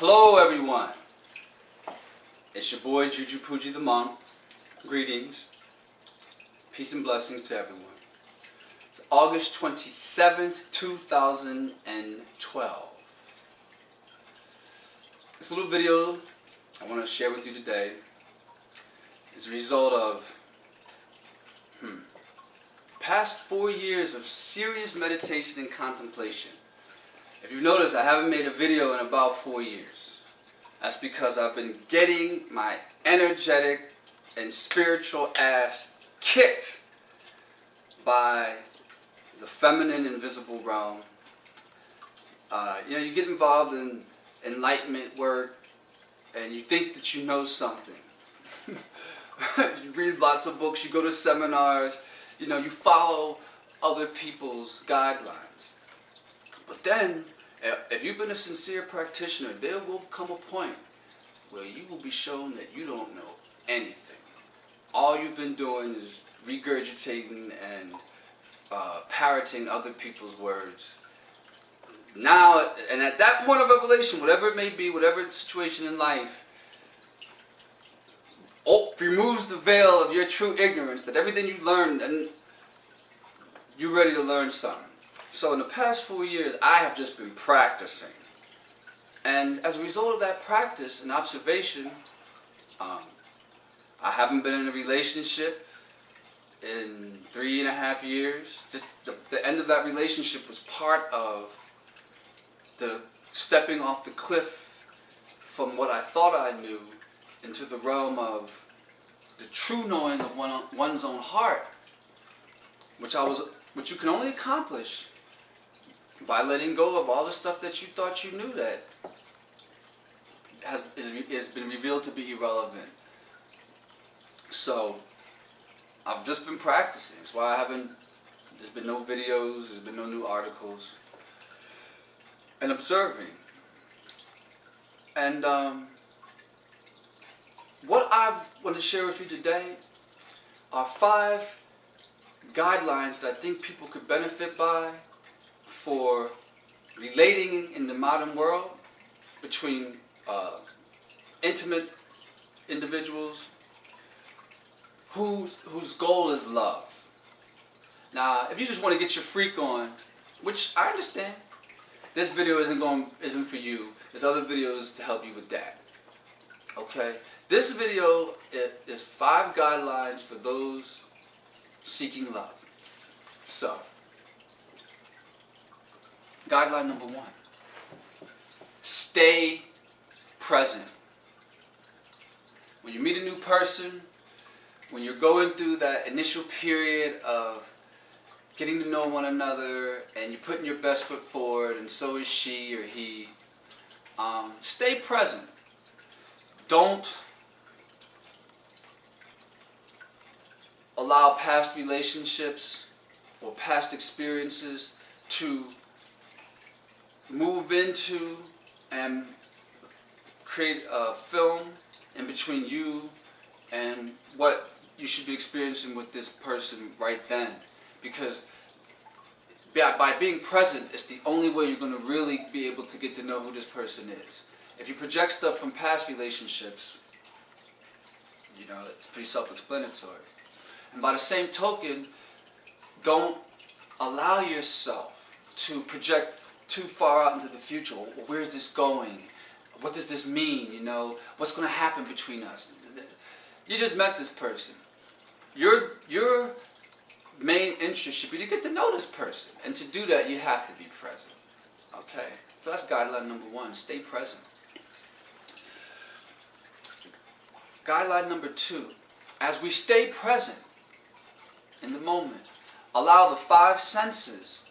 Hello everyone, it's your boy Jujupoogie the Monk. Greetings, peace and blessings to everyone. It's August 27th, 2012. This little video I want to share with you today is a result of past 4 years of serious meditation and contemplation. If you've noticed, I haven't made a video in about 4 years. That's because I've been getting my energetic and spiritual ass kicked by the feminine invisible realm. You get involved in enlightenment work and you think that you know something. You read lots of books, you go to seminars, you follow other people's guidelines. But then, if you've been a sincere practitioner, there will come a point where you will be shown that you don't know anything. All you've been doing is regurgitating and parroting other people's words. Now, and at that point of revelation, whatever it may be, whatever the situation in life, removes the veil of your true ignorance, that everything you learned, and you're ready to learn something. So in the past 4 years, I have just been practicing. And as a result of that practice and observation, I haven't been in a relationship in 3.5 years. Just the end of that relationship was part of the stepping off the cliff from what I thought I knew into the realm of the true knowing of one's own heart, which you can only accomplish by letting go of all the stuff that you thought you knew that has been revealed to be irrelevant. So I've just been practicing. That's why there's been no videos, there's been no new articles, and observing. And what I want to share with you today are 5 guidelines that I think people could benefit by for relating in the modern world between intimate individuals whose goal is love. Now, if you just want to get your freak on, which I understand, this video isn't for you. There's other videos to help you with that. Okay? This video is 5 guidelines for those seeking love. So, guideline number 1. Stay present. When you meet a new person, when you're going through that initial period of getting to know one another and you're putting your best foot forward and so is she or he, stay present. Don't allow past relationships or past experiences to move into and create a film in between you and what you should be experiencing with this person right then. Because by being present, it's the only way you're going to really be able to get to know who this person is. If you project stuff from past relationships, it's pretty self-explanatory. And by the same token, don't allow yourself to project too far out into the future. Where's this going? What does this mean? What's going to happen between us? You just met this person. Your main interest should be to get to know this person. And to do that, you have to be present. Okay? So that's guideline number 1. Stay present. Guideline number 2. As we stay present in the moment, allow the 5 senses,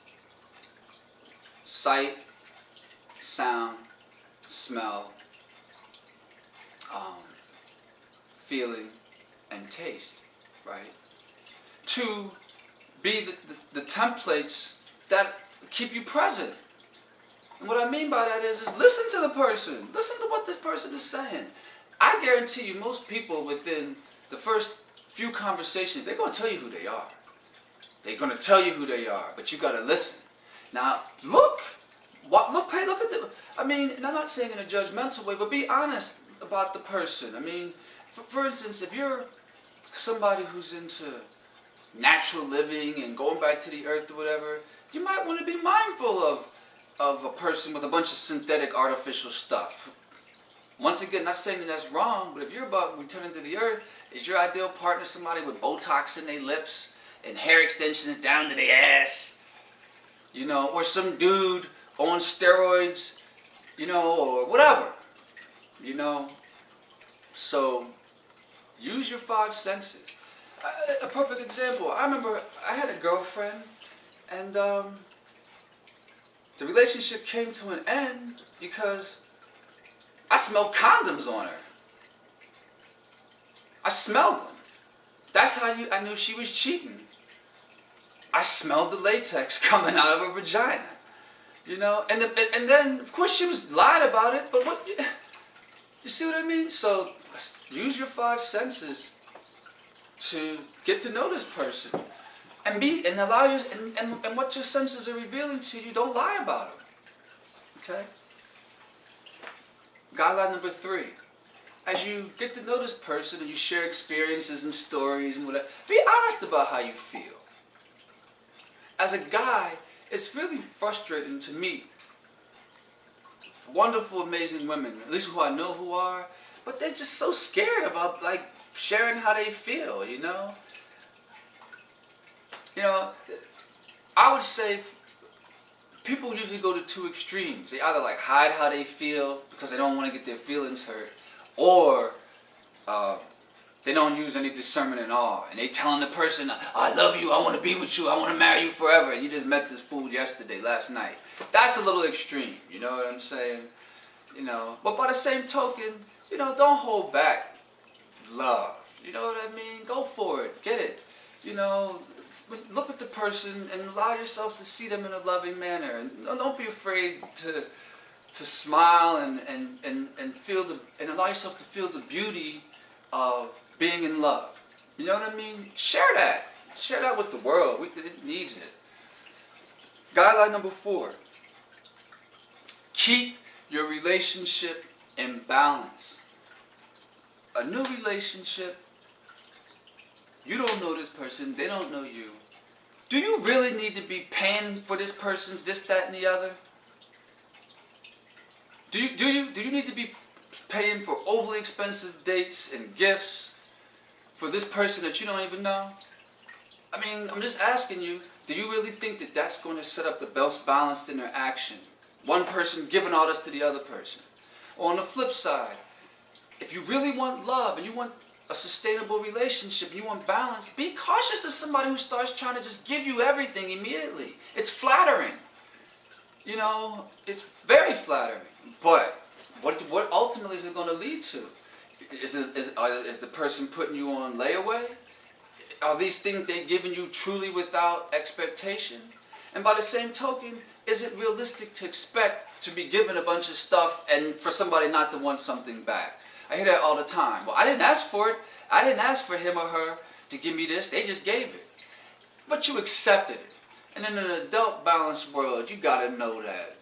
sight, sound, smell, feeling, and taste, right, to be the templates that keep you present. And what I mean by that is listen to the person. Listen to what this person is saying. I guarantee you most people within the first few conversations, they're going to tell you who they are. They're going to tell you who they are, but you got to listen. Now, look at the, mean, and I'm not saying in a judgmental way, but be honest about the person. I mean, for instance, if you're somebody who's into natural living and going back to the earth or whatever, you might want to be mindful of a person with a bunch of synthetic artificial stuff. Once again, not saying that that's wrong, but if you're about returning to the earth, is your ideal partner somebody with Botox in their lips and hair extensions down to their ass? You know, or some dude on steroids, you know, or whatever. You know, so use your five senses. A perfect example, I remember I had a girlfriend, and the relationship came to an end because I smelled condoms on her. I smelled them. That's how I knew she was cheating. I smelled the latex coming out of her vagina. You know, and then of course she was lied about it, but what, you see what I mean? So use your five senses to get to know this person, and allow you, and what your senses are revealing to you, don't lie about them. Okay? Guideline number 3. As you get to know this person and you share experiences and stories and whatever, be honest about how you feel. As a guy, it's really frustrating to meet wonderful, amazing women, at least who I know who are, but they're just so scared about, like, sharing how they feel, you know? You know, I would say people usually go to two extremes. They either like hide how they feel because they don't want to get their feelings hurt, or they don't use any discernment at all, and they telling the person, I love you, I want to be with you, I want to marry you forever, and you just met this fool yesterday, last night. That's a little extreme, you know what I'm saying? You know, but by the same token, you know, don't hold back love. You know what I mean? Go for it. Get it. You know, look at the person and allow yourself to see them in a loving manner. And don't be afraid to smile and feel and allow yourself to feel the beauty of being in love. You know what I mean? Share that. Share that with the world. It needs it. Guideline number 4. Keep your relationship in balance. A new relationship, you don't know this person, they don't know you. Do you really need to be paying for this person's this, that, and the other? Do you need to be paying for overly expensive dates and gifts for this person that you don't even know? I mean, I'm just asking you, do you really think that that's going to set up the best balanced interaction? One person giving all this to the other person. Or on the flip side, if you really want love and you want a sustainable relationship, you want balance, be cautious of somebody who starts trying to just give you everything immediately. It's flattering. You know, it's very flattering. But what ultimately is it going to lead to? Is the person putting you on layaway? Are these things they're giving you truly without expectation? And by the same token, is it realistic to expect to be given a bunch of stuff and for somebody not to want something back? I hear that all the time. Well, I didn't ask for it. I didn't ask for him or her to give me this. They just gave it. But you accepted it. And in an adult balanced world, you got to know that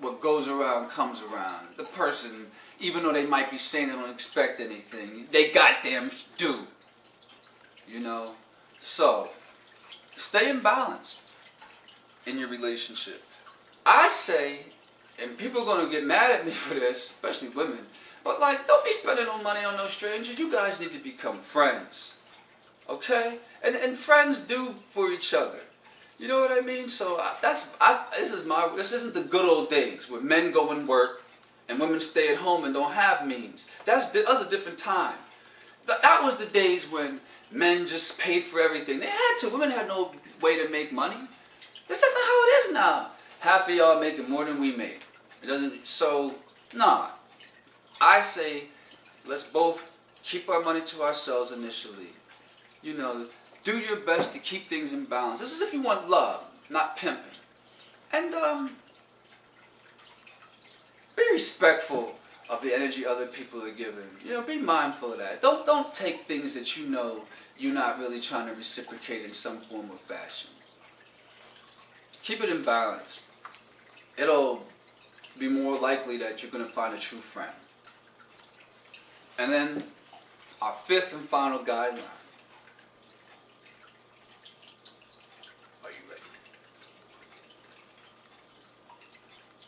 what goes around comes around. The person, even though they might be saying they don't expect anything, they goddamn do. You know? So, stay in balance in your relationship. I say, and people are going to get mad at me for this, especially women, but like, don't be spending no money on no stranger. You guys need to become friends. Okay? And friends do for each other. You know what I mean? So this isn't the good old days where men go and work and women stay at home and don't have means. That was a different time. That was the days when men just paid for everything. They had to. Women had no way to make money. This isn't how it is now. Half of y'all making more than we make. It doesn't. So, nah. I say, let's both keep our money to ourselves initially. You know, do your best to keep things in balance. This is if you want love, not pimping. And be respectful of the energy other people are giving. You know, be mindful of that. Don't take things that you know you're not really trying to reciprocate in some form or fashion. Keep it in balance. It'll be more likely that you're going to find a true friend. And then our fifth and final guideline. Are you ready?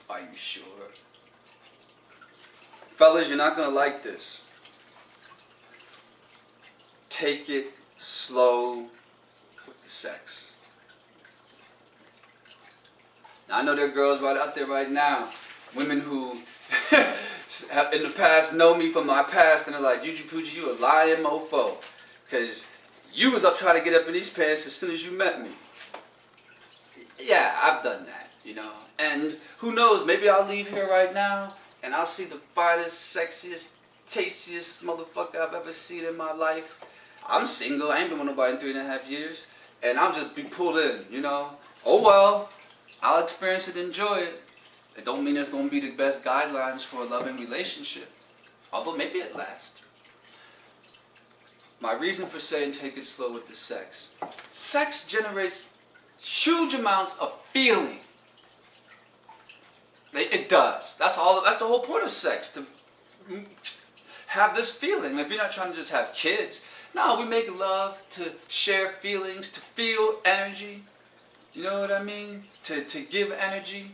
Are you sure? Fellas, you're not going to like this. Take it slow with the sex. Now, I know there are girls right out there right now, women who in the past know me from my past, and they're like, Jujupoogie, you a lying mofo. Because you was up trying to get up in these pants as soon as you met me. Yeah, I've done that, you know. And who knows, maybe I'll leave here right now, and I'll see the finest, sexiest, tastiest motherfucker I've ever seen in my life. I'm single, I ain't been with nobody in 3.5 years, and I'll just be pulled in, you know. Oh well, I'll experience it, enjoy it. It don't mean it's going to be the best guidelines for a loving relationship, although maybe it lasts. My reason for saying take it slow with the sex. Sex generates huge amounts of feeling. It does. That's the whole point of sex, to have this feeling. If you're not trying to just have kids, no, we make love to share feelings, to feel energy. You know what I mean? To give energy,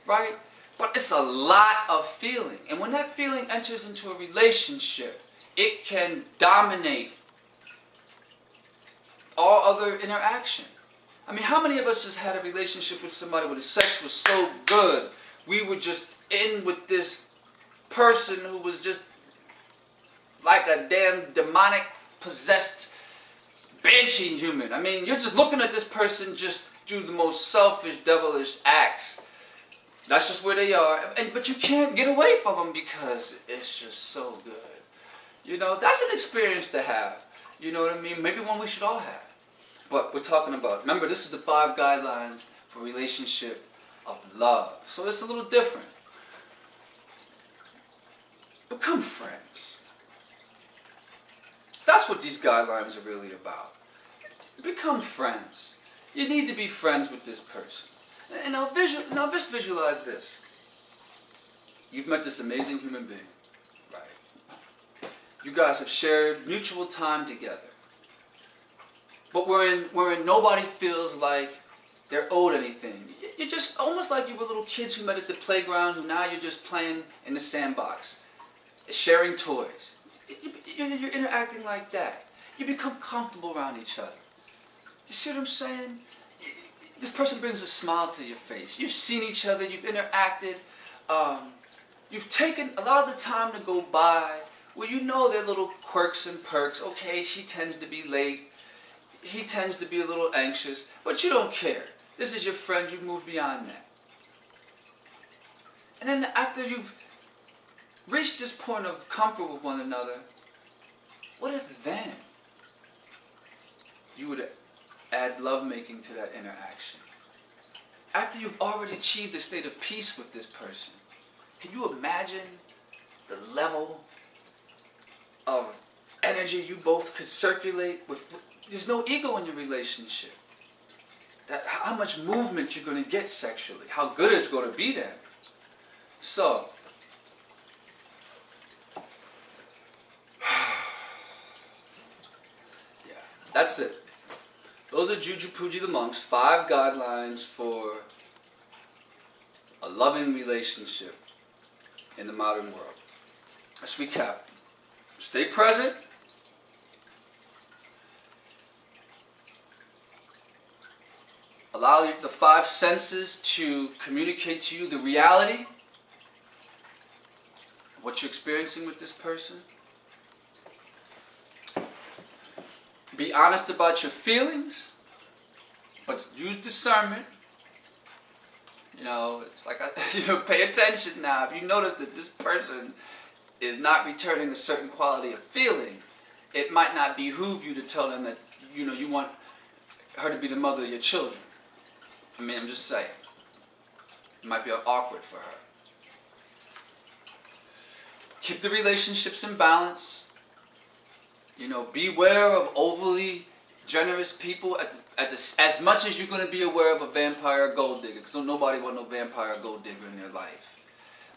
right? But it's a lot of feeling. And when that feeling enters into a relationship, it can dominate all other interaction. I mean, how many of us just had a relationship with somebody where the sex was so good, we were just in with this person who was just like a damn demonic possessed banshee human. I mean, you're just looking at this person just do the most selfish, devilish acts. That's just where they are. But you can't get away from them because it's just so good. You know, that's an experience to have. You know what I mean? Maybe one we should all have. But we're talking about, remember, this is the 5 guidelines for relationship of love. So it's a little different. Become friends. That's what these guidelines are really about. Become friends. You need to be friends with this person. And now just visualize this. You've met this amazing human being, right? You guys have shared mutual time together. But wherein nobody feels like they're owed anything. You're just almost like you were little kids who met at the playground, who now you're just playing in the sandbox, sharing toys. You're interacting like that. You become comfortable around each other. You see what I'm saying? This person brings a smile to your face. You've seen each other, you've interacted, you've taken a lot of the time to go by where you know their little quirks and perks. Okay, she tends to be late, he tends to be a little anxious, but you don't care. This is your friend, you've moved beyond that. And then after you've reached this point of comfort with one another, what if then you would add lovemaking to that interaction? After you've already achieved a state of peace with this person, can you imagine the level of energy you both could circulate with? There's no ego in your relationship. How much movement you're going to get sexually, how good it's going to be then. So, yeah, that's it. Those are Jujupoogie the Monk's 5 guidelines for a loving relationship in the modern world. Let's recap. Stay present. Allow the 5 senses to communicate to you the reality of what you're experiencing with this person. Be honest about your feelings, but use discernment. You know, it's like, pay attention now. If you notice that this person is not returning a certain quality of feeling, it might not behoove you to tell them that, you want her to be the mother of your children. I mean, I'm just saying. It might be awkward for her. Keep the relationships in balance. Beware of overly generous people as much as you're going to be aware of a vampire or gold digger. Because nobody wants no vampire or gold digger in their life.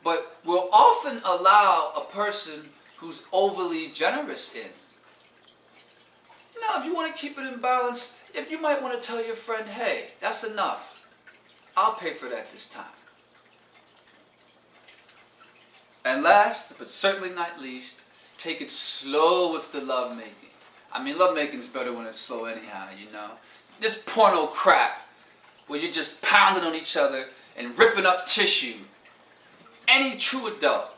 but we'll often allow a person who's overly generous in. Now, if you want to keep it in balance, if you might want to tell your friend, hey, that's enough. I'll pay for that this time. And last, but certainly not least, take it slow with the lovemaking. I mean, lovemaking better when it's slow anyhow, you know. This porno crap, where you're just pounding on each other and ripping up tissue. Any true adult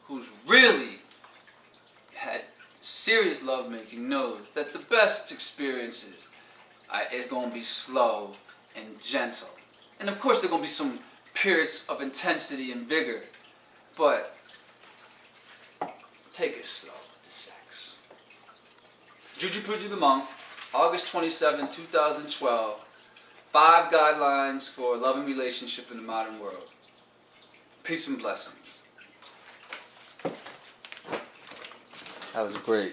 who's really had serious lovemaking knows that the best experiences is going to be slow and gentle. And of course there are going to be some periods of intensity and vigor, but take it slow with the sex. Jujupoogie the Monk, August 27, 2012. 5 guidelines for a loving relationship in the modern world. Peace and blessings. That was great.